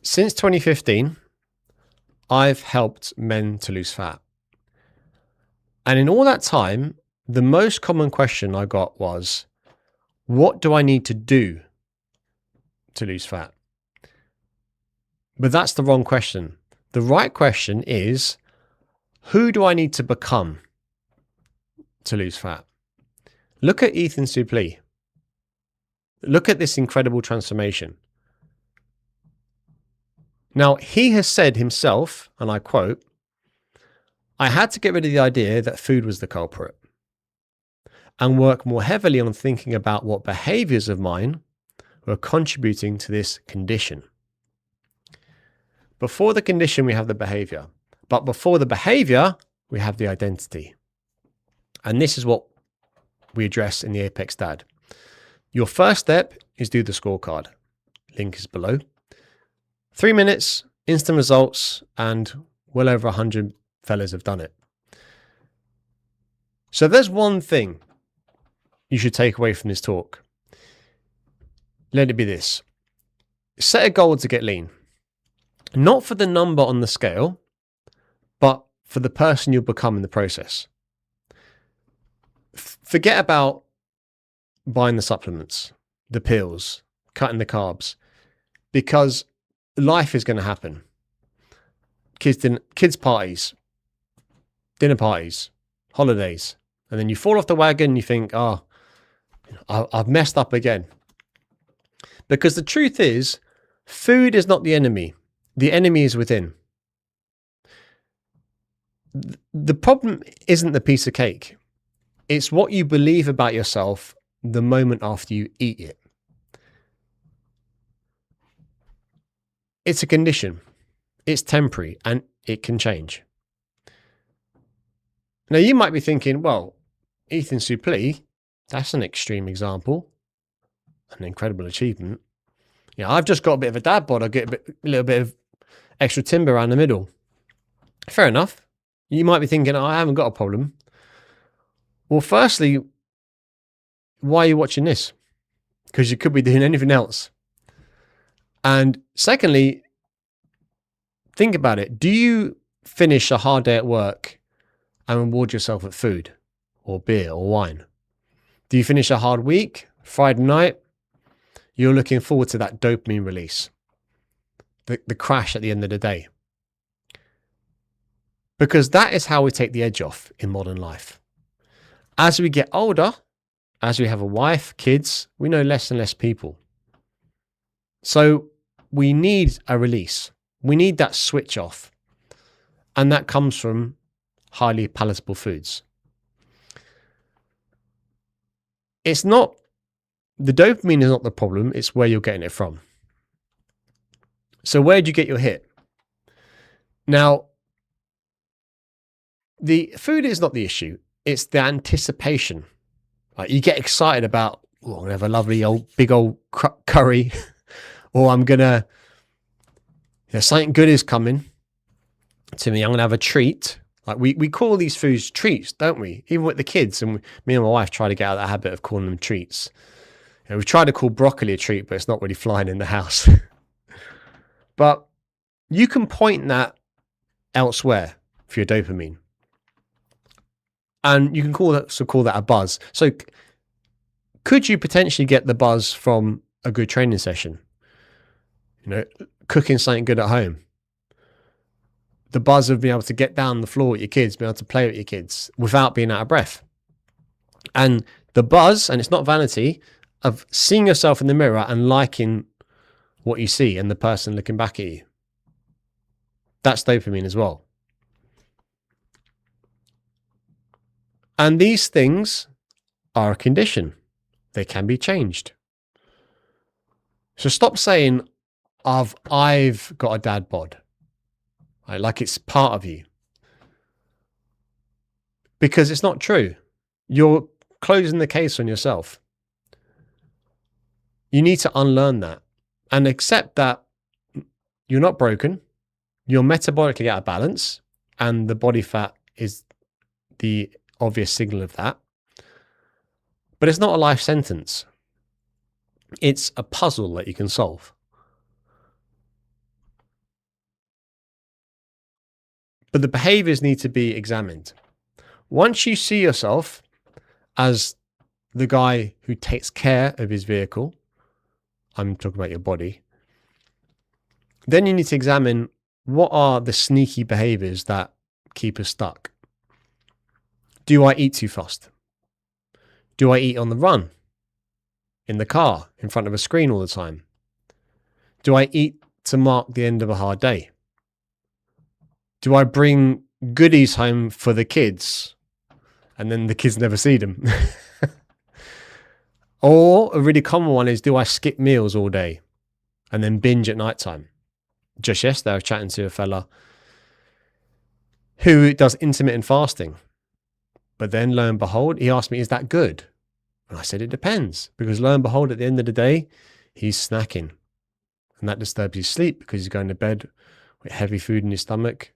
Since 2015, I've helped men to lose fat. And in all that time, the most common question I got was, what do I need to do to lose fat? But that's the wrong question. The right question is, who do I need to become to lose fat? Look at Ethan Suplee. Look at this incredible transformation. Now, he has said himself, and I quote, "I had to get rid of the idea that food was the culprit and work more heavily on thinking about what behaviors of mine were contributing to this condition." Before the condition, we have the behavior. But before the behavior, we have the identity. And this is what we address in the Apex Dad. Your first step is do the scorecard. Link is below. 3 minutes, instant results, and well over 100 fellas have done it. So if there's one thing you should take away from this talk, let it be this. Set a goal to get lean. Not for the number on the scale, but for the person you'll become in the process. Forget about buying the supplements, the pills, cutting the carbs, because life is going to happen. Kids parties, dinner parties, holidays, and then you fall off the wagon and you think, oh, I've messed up again. Because the truth is, food is not the enemy. The enemy is within. The problem isn't the piece of cake. It's what you believe about yourself the moment after you eat it. It's a condition. It's temporary and it can change. Now you might be thinking, well, Ethan Suplee, that's an extreme example, an incredible achievement. I've just got a bit of a dad bod. I get a little bit of extra timber around the middle. Fair enough. You might be thinking, I haven't got a problem. Well, firstly, why are you watching this? Because you could be doing anything else. And secondly, think about it. Do you finish a hard day at work and reward yourself with food or beer or wine? Do you finish a hard week, Friday night? You're looking forward to that dopamine release, the crash at the end of the day. Because that is how we take the edge off in modern life. As we get older, as we have a wife, kids, we know less and less people. So we need a release. We need that switch off. And that comes from highly palatable foods. The dopamine is not the problem, it's where you're getting it from. So where do you get your hit? Now, the food is not the issue. It's the anticipation. You get excited about, I'm going to have a lovely big old curry, or I'm going to, something good is coming to me. I'm going to have a treat. Like we call these foods treats, don't we? Even with the kids. And me and my wife try to get out of that habit of calling them treats. We've tried to call broccoli a treat, but it's not really flying in the house. But you can point that elsewhere for your dopamine. And you can call that a buzz. So could you potentially get the buzz from a good training session? Cooking something good at home. The buzz of being able to get down the floor with your kids, being able to play with your kids without being out of breath. And the buzz, and it's not vanity, of seeing yourself in the mirror and liking what you see and the person looking back at you. That's dopamine as well. And these things are a condition. They can be changed. So stop saying, I've got a dad bod. Like it's part of you. Because it's not true. You're closing the case on yourself. You need to unlearn that and accept that you're not broken. You're metabolically out of balance, and the body fat is the obvious signal of that. But it's not a life sentence. It's a puzzle that you can solve. but the behaviors need to be examined. Once you see yourself as the guy who takes care of his vehicle, I'm talking about your body, then you need to examine what are the sneaky behaviors that keep us stuck. Do I eat too fast? Do I eat on the run? In the car, in front of a screen all the time? Do I eat to mark the end of a hard day? Do I bring goodies home for the kids and then the kids never see them? Or a really common one is, do I skip meals all day and then binge at nighttime? Just yesterday I was chatting to a fella who does intermittent fasting. But then lo and behold, he asked me, is that good? And I said, it depends, because lo and behold, at the end of the day, he's snacking. And that disturbs his sleep because he's going to bed with heavy food in his stomach,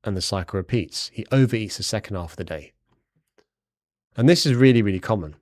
and the cycle repeats. He overeats the second half of the day. And this is really, really common.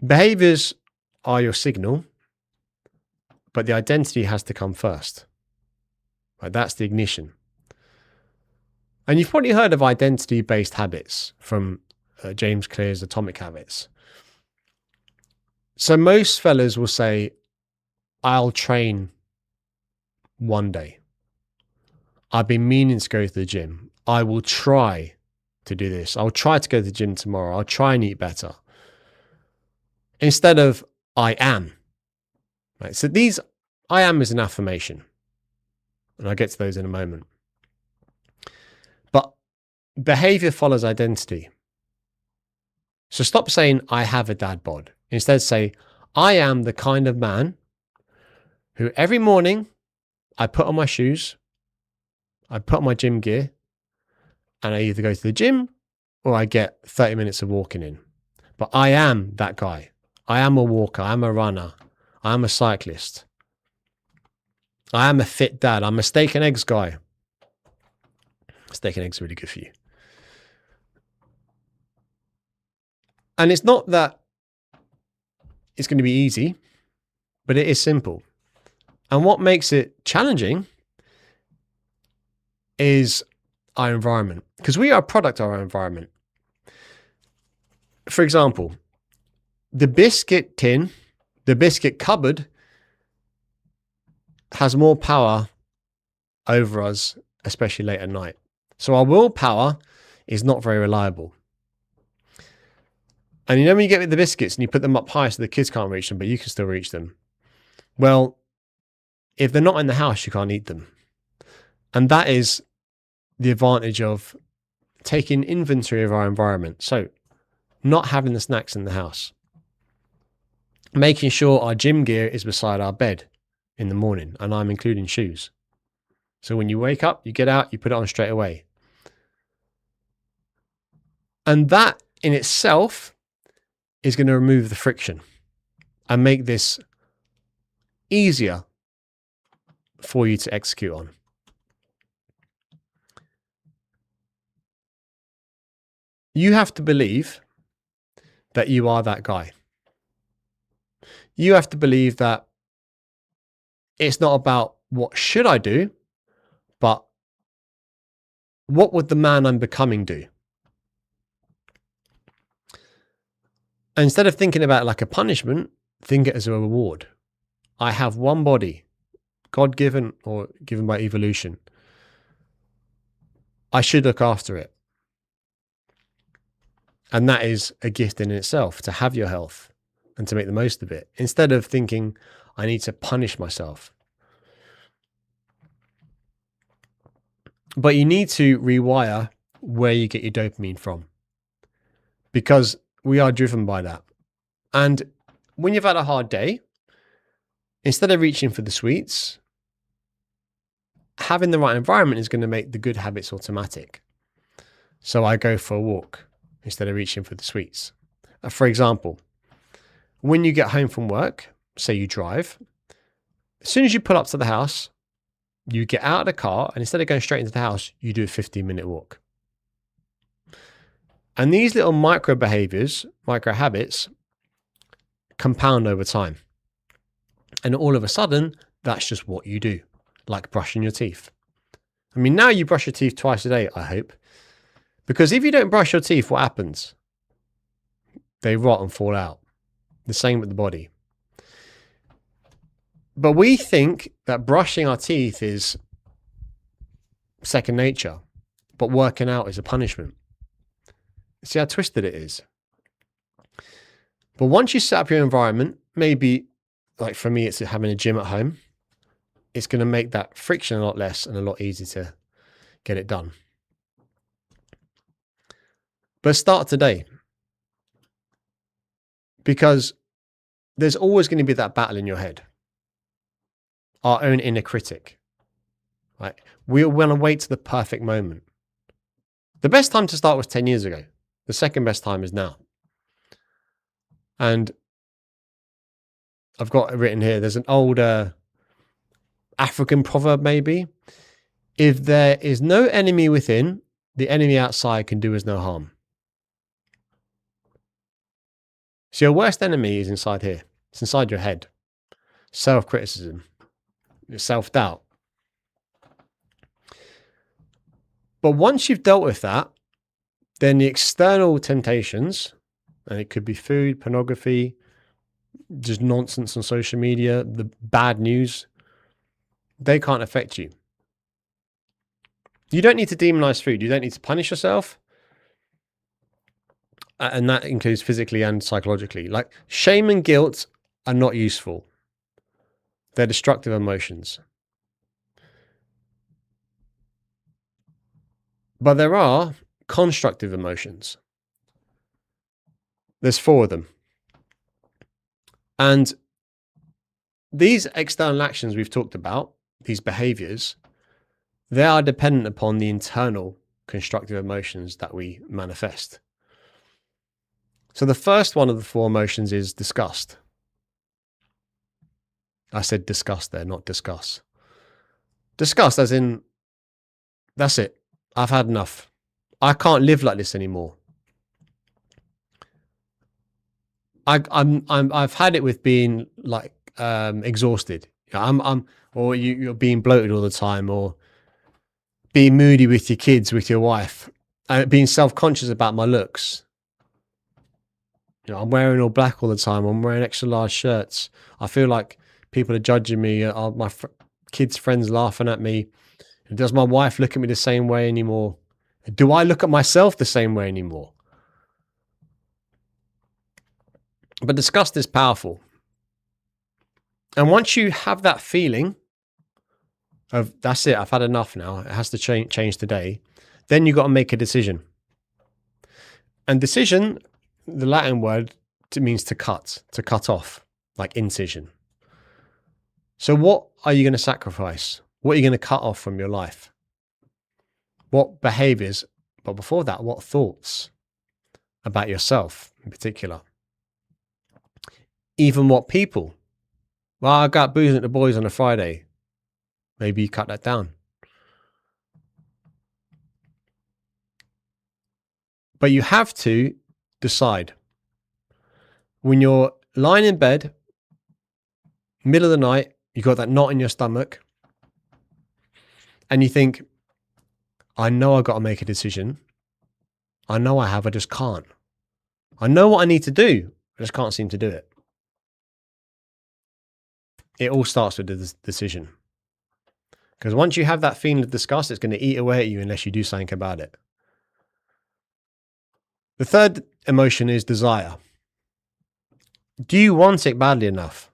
Behaviors are your signal, but the identity has to come first. Right? That's the ignition. And you've probably heard of identity-based habits from James Clear's Atomic Habits. So most fellas will say, I'll train one day. I've been meaning to go to the gym. I will try to do this. I'll try to go to the gym tomorrow. I'll try and eat better. Instead of I am. Right? So these, I am is an affirmation. And I'll get to those in a moment. But behavior follows identity. So stop saying, I have a dad bod. Instead say, I am the kind of man who every morning I put on my shoes, I put on my gym gear, and I either go to the gym or I get 30 minutes of walking in. But I am that guy. I am a walker. I'm a runner. I am a cyclist. I am a fit dad. I'm a steak and eggs guy. Steak and eggs are really good for you. And it's not that it's going to be easy, but it is simple. And what makes it challenging is our environment, because we are a product of our environment. For example, the biscuit tin, the biscuit cupboard has more power over us, especially late at night. So our willpower is not very reliable. And you know when you get the biscuits and you put them up high so the kids can't reach them, but you can still reach them. Well, if they're not in the house, you can't eat them. And that is the advantage of taking inventory of our environment. So not having the snacks in the house. Making sure our gym gear is beside our bed in the morning, and I'm including shoes. So when you wake up, you get out, you put it on straight away. And that in itself is going to remove the friction and make this easier for you to execute on. You have to believe that you are that guy. You have to believe that it's not about what should I do, but what would the man I'm becoming do? And instead of thinking about it like a punishment, think it as a reward. I have one body, God-given or given by evolution. I should look after it. And that is a gift in itself, to have your health and to make the most of it, instead of thinking, I need to punish myself. But you need to rewire where you get your dopamine from, because we are driven by that. And when you've had a hard day, instead of reaching for the sweets, having the right environment is going to make the good habits automatic. So I go for a walk instead of reaching for the sweets. For example, when you get home from work, say you drive, as soon as you pull up to the house, you get out of the car, and instead of going straight into the house, you do a 15-minute walk. And these little micro behaviors, micro habits, compound over time. And all of a sudden, that's just what you do. like brushing your teeth. I mean, now you brush your teeth twice a day, I hope. Because if you don't brush your teeth, what happens? They rot and fall out. The same with the body. But we think that brushing our teeth is second nature, but working out is a punishment. See how twisted it is? But once you set up your environment, maybe, like for me, it's having a gym at home. It's going to make that friction a lot less and a lot easier to get it done. But start today. Because there's always going to be that battle in your head. Our own inner critic. Right? We want to wait to the perfect moment. The best time to start was 10 years ago. The second best time is now. And I've got it written here. There's an old African proverb maybe. If there is no enemy within, the enemy outside can do us no harm. So your worst enemy is inside here. It's inside your head. Self-criticism. Self-doubt. But once you've dealt with that, then the external temptations, and it could be food, pornography, just nonsense on social media, the bad news, they can't affect you. You don't need to demonize food. You don't need to punish yourself. And that includes physically and psychologically. Like shame and guilt are not useful. They're destructive emotions. But there are constructive emotions. There's 4 of them. And these external actions we've talked about, these behaviors, they are dependent upon the internal constructive emotions that we manifest. So the first one of the 4 emotions is disgust. I said disgust there, not discuss. Disgust as in, that's it. I've had enough. I can't live like this anymore. I've had it with being like exhausted. Or you're being bloated all the time, or being moody with your kids, with your wife, being self-conscious about my looks. I'm wearing all black all the time. I'm wearing extra large shirts. I feel like people are judging me. My kids' friends laughing at me. Does my wife look at me the same way anymore? Do I look at myself the same way anymore? But disgust is powerful. And once you have that feeling of, that's it, I've had enough now, it has to change today, then you've got to make a decision. And decision, the Latin word, means to cut off, like incision. So what are you going to sacrifice? What are you going to cut off from your life? What behaviors, but before that, what thoughts about yourself in particular? Even what people? Well, I got boozing at the boys on a Friday. Maybe you cut that down. But you have to decide. When you're lying in bed, middle of the night, you've got that knot in your stomach, and you think, I know I've got to make a decision. I know I have, I just can't. I know what I need to do, I just can't seem to do it. It all starts with the decision. Because once you have that feeling of disgust, it's going to eat away at you unless you do something about it. The third emotion is desire. Do you want it badly enough?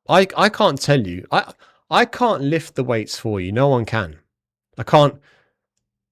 I can't tell you. I can't lift the weights for you. No one can. I can't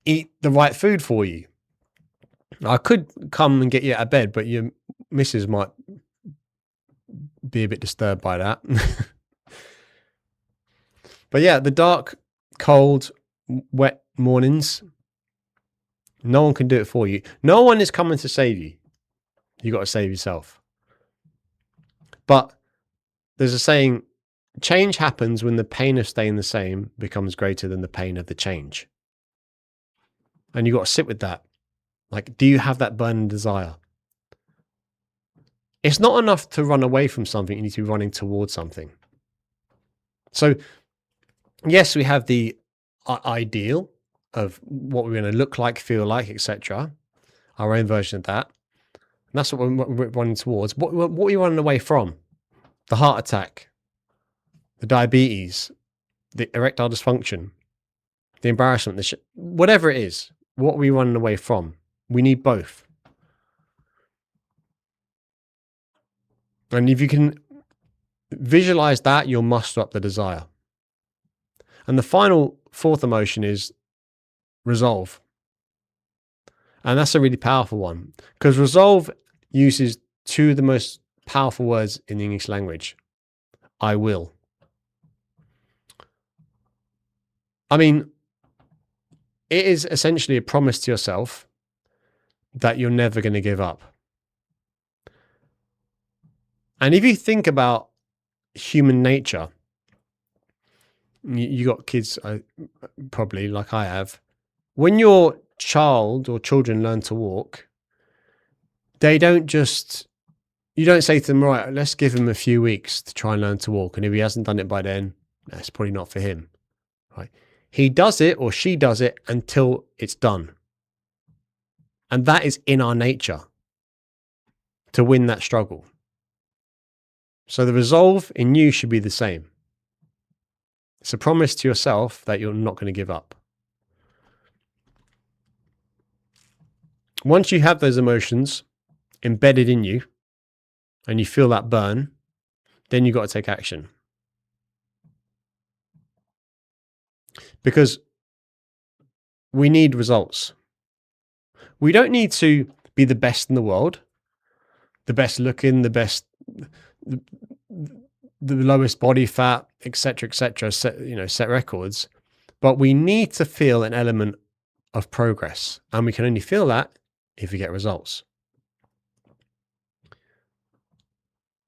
eat the right food for you. I could come and get you out of bed, but your missus might be a bit disturbed by that. But yeah, the dark, cold, wet mornings, no one can do it for you. No one is coming to save you. You got to save yourself. But there's a saying, change happens when the pain of staying the same becomes greater than the pain of the change. And you got to sit with that. Like, do you have that burning desire? It's not enough to run away from something. You need to be running towards something. So yes, we have the ideal of what we're going to look like, feel like, etc. Our own version of that. And that's what we're running towards. What are you running away from? The heart attack, the diabetes, the erectile dysfunction, the embarrassment, whatever it is. What are we running away from? We need both. And if you can visualize that, you'll muster up the desire. And the final fourth emotion is resolve. And that's a really powerful one, because resolve uses two of the most powerful words in the English language. I will. I mean, it is essentially a promise to yourself that you're never going to give up. And if you think about human nature, you got kids, probably like I have. When your child or children learn to walk, you don't say to them, right, let's give him a few weeks to try and learn to walk. And if he hasn't done it by then, that's probably not for him. Right? He does it or she does it until it's done. And that is in our nature to win that struggle. So the resolve in you should be the same. It's a promise to yourself that you're not going to give up. Once you have those emotions embedded in you and you feel that burn, then you've got to take action. Because we need results. We don't need to be the best in the world, the best looking, the lowest body fat, etc., set records. But we need to feel an element of progress. And we can only feel that if we get results.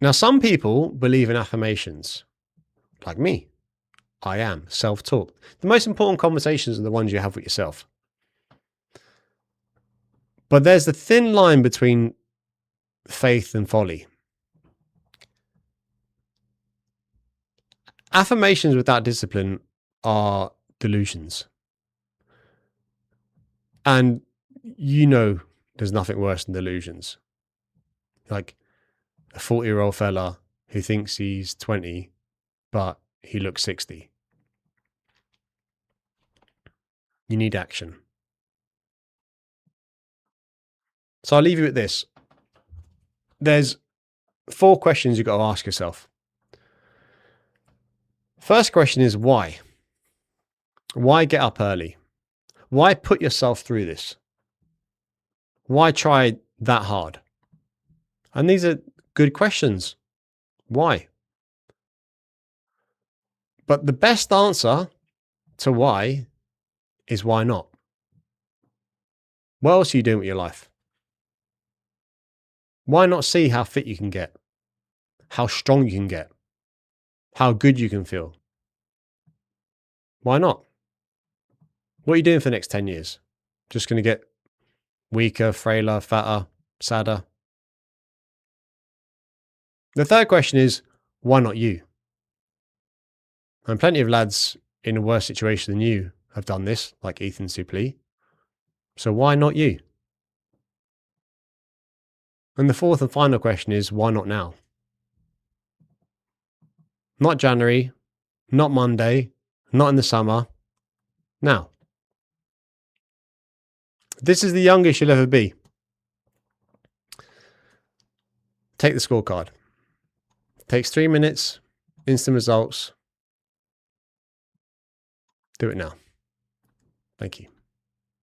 Now, some people believe in affirmations, like me. I am self-talk. The most important conversations are the ones you have with yourself. But there's the thin line between faith and folly. Affirmations without discipline are delusions. And there's nothing worse than delusions. Like a 40-year-old fella who thinks he's 20, but he looks 60. You need action. So I'll leave you with this. There's 4 questions you've got to ask yourself. First question is why? Why get up early? Why put yourself through this? Why try that hard? And these are good questions. Why? But the best answer to why is why not? What else are you doing with your life? Why not see how fit you can get? How strong you can get? How good you can feel? Why not? What are you doing for the next 10 years? Just going to get weaker, frailer, fatter, sadder? The third question is, why not you? And plenty of lads in a worse situation than you have done this, like Ethan Suplee. So why not you? And the fourth and final question is, why not now? Not January, not Monday, not in the summer. Now. This is the youngest you'll ever be. Take the scorecard. It takes 3 minutes, instant results. Do it now. Thank you.